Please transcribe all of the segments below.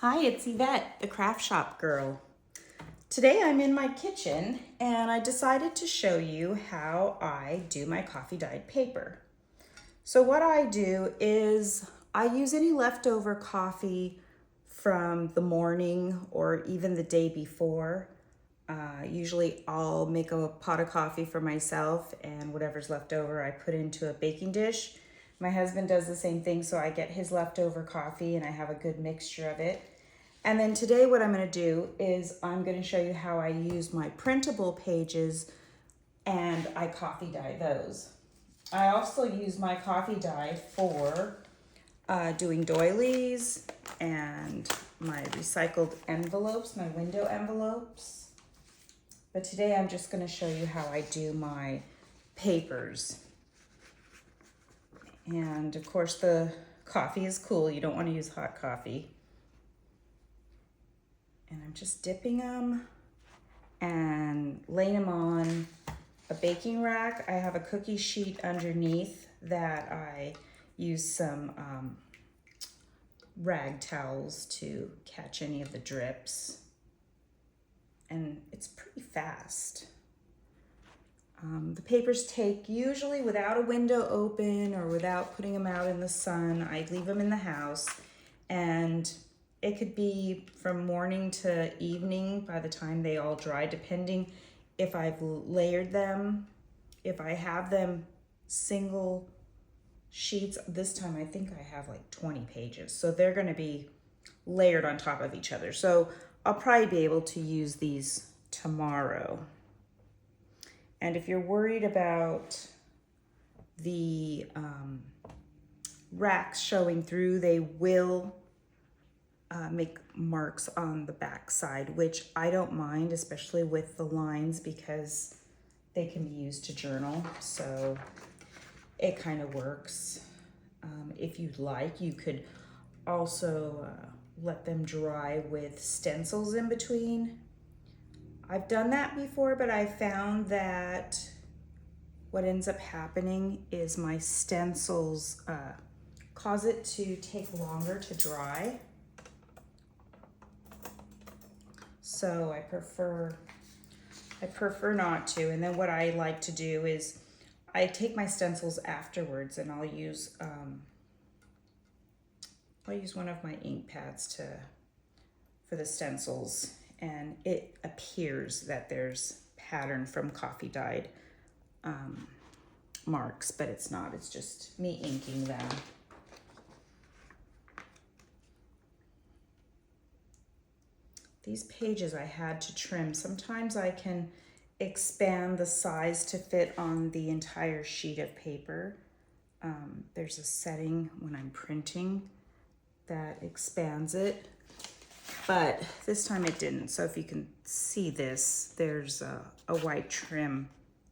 Hi, it's Yvette, the craft shop girl. Today I'm in my kitchen and I decided to show you how I do my coffee dyed paper. So what I do is I use any leftover coffee from the morning or even the day before. Usually I'll make a pot of coffee for myself and whatever's left over I put into a baking dish. My husband does the same thing, so I get his leftover coffee and I have a good mixture of it. And then today what I'm going to do is I'm going to show you how I use my printable pages and I coffee dye those. I also use my coffee dye for doing doilies and my recycled envelopes, my window envelopes. But today I'm just going to show you how I do my papers. And of course the coffee is cool. You don't want to use hot coffee. And I'm just dipping them and laying them on a baking rack. I have a cookie sheet underneath that I use some rag towels to catch any of the drips. And it's pretty fast. The papers take, usually without a window open or without putting them out in the sun, I leave them in the house, and it could be from morning to evening by the time they all dry, depending if I've layered them. If I have them single sheets, this time I think I have like 20 pages. So they're going to be layered on top of each other. So I'll probably be able to use these tomorrow. And if you're worried about the racks showing through, they will make marks on the back side, which I don't mind, especially with the lines, because they can be used to journal. So it kind of works. If you'd like, you could also let them dry with stencils in between. I've done that before, but I found that what ends up happening is my stencils cause it to take longer to dry. So I prefer not to. And then what I like to do is I take my stencils afterwards and I'll use one of my ink pads for the stencils, and it appears that there's pattern from coffee dyed marks, but it's not. It's just me inking them. These pages I had to trim. Sometimes I can expand the size to fit on the entire sheet of paper. There's a setting when I'm printing that expands it, but this time it didn't. So if you can see this, there's a white trim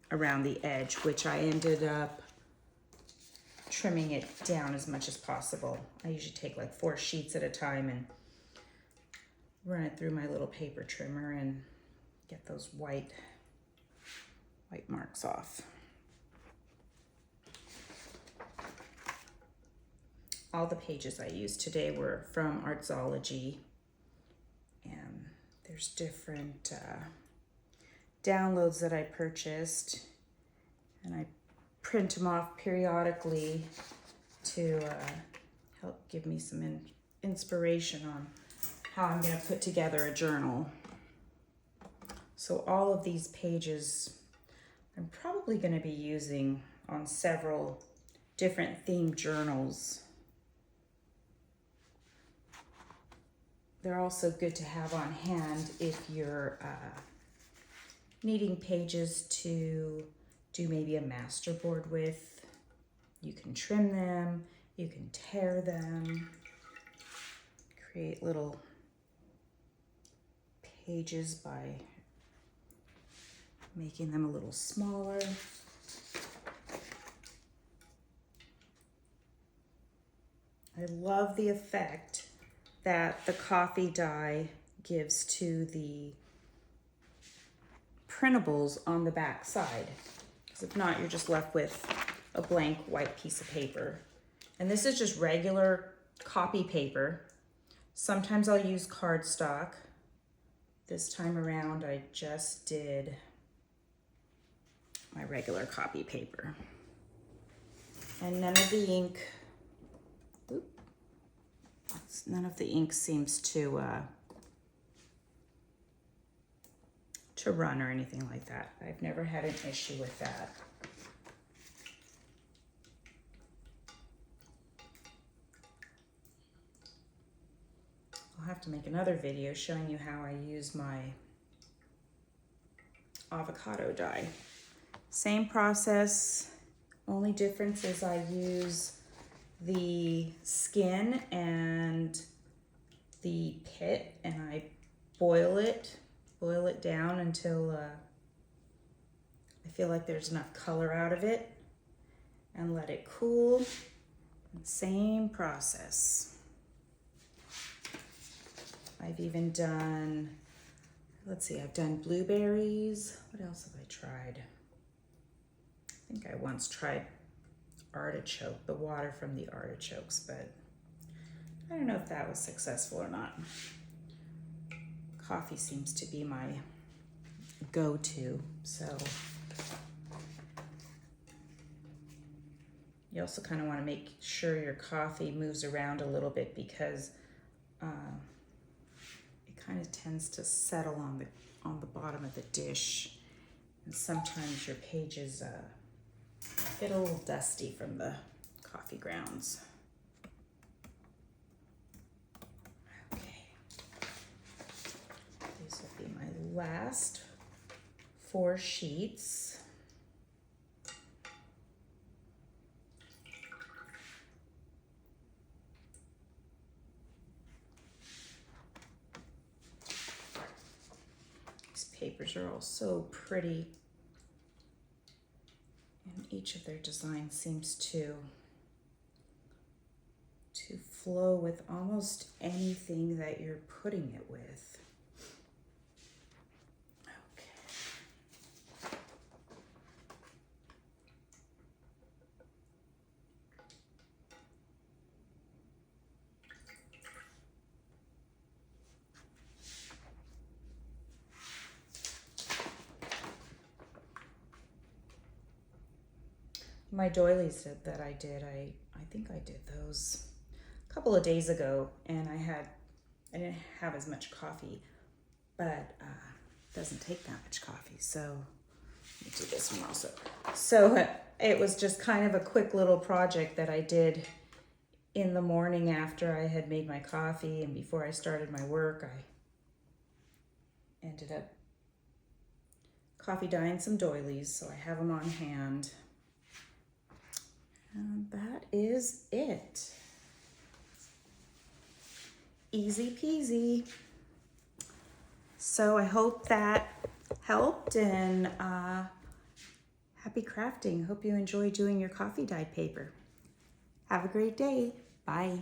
around the edge, which I ended up trimming it down as much as possible. I usually take like 4 sheets at a time and run it through my little paper trimmer and get those white marks off. All the pages I used today were from Artsology, and there's different downloads that I purchased, and I print them off periodically to help give me some inspiration on how I'm going to put together a journal. So all of these pages I'm probably going to be using on several different themed journals. They're also good to have on hand if you're needing pages to do maybe a masterboard with. You can trim them, you can tear them, create little pages by making them a little smaller. I love the effect that the coffee dye gives to the printables on the back side, because if not, you're just left with a blank white piece of paper. And this is just regular copy paper. Sometimes I'll use cardstock. This time around, I just did my regular copy paper. And none of the ink, seems to run or anything like that. I've never had an issue with that. I'll have to make another video showing you how I use my avocado dye. Same process, only difference is I use the skin and the pit, and I boil it down until I feel like there's enough color out of it, and let it cool. Same process. I've even done, let's see, I've done blueberries. What else have I tried? I think I once tried artichoke, the water from the artichokes, but I don't know if that was successful or not. Coffee seems to be my go-to, so you also kind of want to make sure your coffee moves around a little bit, because it kind of tends to settle on the bottom of the dish, and sometimes your pages get a little dusty from the coffee grounds. Okay, these will be my last 4 sheets. These papers are all so pretty, and each of their designs seems to flow with almost anything that you're putting it with. Okay. My doilies that I did, I think I did those a couple of days ago, and I didn't have as much coffee, but it doesn't take that much coffee, so let me do this one also. So it was just kind of a quick little project that I did in the morning after I had made my coffee and before I started my work. I ended up coffee dyeing some doilies, so I have them on hand. And that is it. Easy peasy. So I hope that helped, and happy crafting. Hope you enjoy doing your coffee dyed paper. Have a great day. Bye.